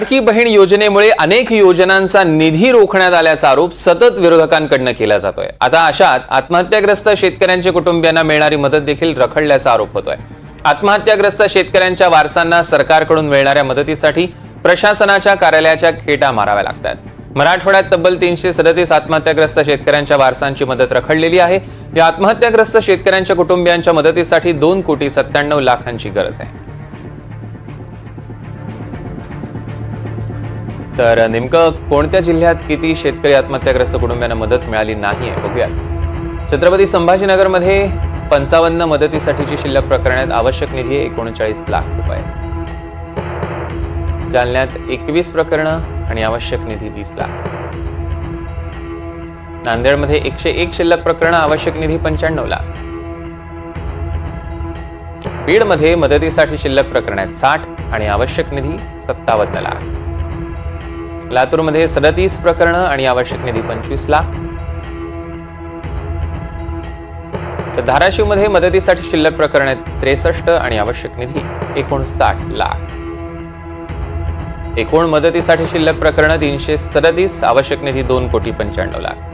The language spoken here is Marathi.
लाडकी बहीण योजनेमुळे अनेक योजनांचा निधी रोखण्यात आल्याचा आरोप सतत विरोधकांकडून केला जातोय। आता अशात आत्महत्याग्रस्त शेतकऱ्यांच्या कुटुंबियांना मिळणारी मदत देखील रखडल्याचा आरोप होतोय। आत्महत्याग्रस्त शेतकऱ्यांच्या वारसांना सरकारकडून मिळणाऱ्या मदतीसाठी प्रशासनाच्या कार्यालयाच्या खेटा माराव्या लागतात। मराठवाड्यात तब्बल 337 आत्महत्याग्रस्त शेतकऱ्यांच्या वारसांची मदत रखडलेली आहे। या आत्महत्याग्रस्त शेतकऱ्यांच्या कुटुंबियांच्या मदतीसाठी 2,97,00,000ची गरज आहे। तर नेमकं कोणत्या जिल्ह्यात किती शेतकरी आत्महत्याग्रस्त कुटुंबियांना मदत मिळाली नाहीये बघूयात। छत्रपती संभाजीनगरमध्ये 55 मदतीसाठीची शिल्लक प्रकरणात आवश्यक निधी 39 लाख रुपये। जालन्यात 21 प्रकरणं आणि आवश्यक निधी 20 लाख। नांदेडमध्ये 101 शिल्लक प्रकरणं, आवश्यक निधी 95 लाख। बीडमध्ये मदतीसाठी शिल्लक प्रकरणात 60 आणि आवश्यक निधी 57 लाख। लातूरमध्ये 37 प्रकरणं आणि आवश्यक निधी 25 लाख। तर धाराशिवमध्ये मदतीसाठी शिल्लक प्रकरणात 63 आणि आवश्यक निधी 59 लाख। एकूण मदतीसाठी शिल्लक प्रकरणं 337, आवश्यक निधी 2,95,00,000।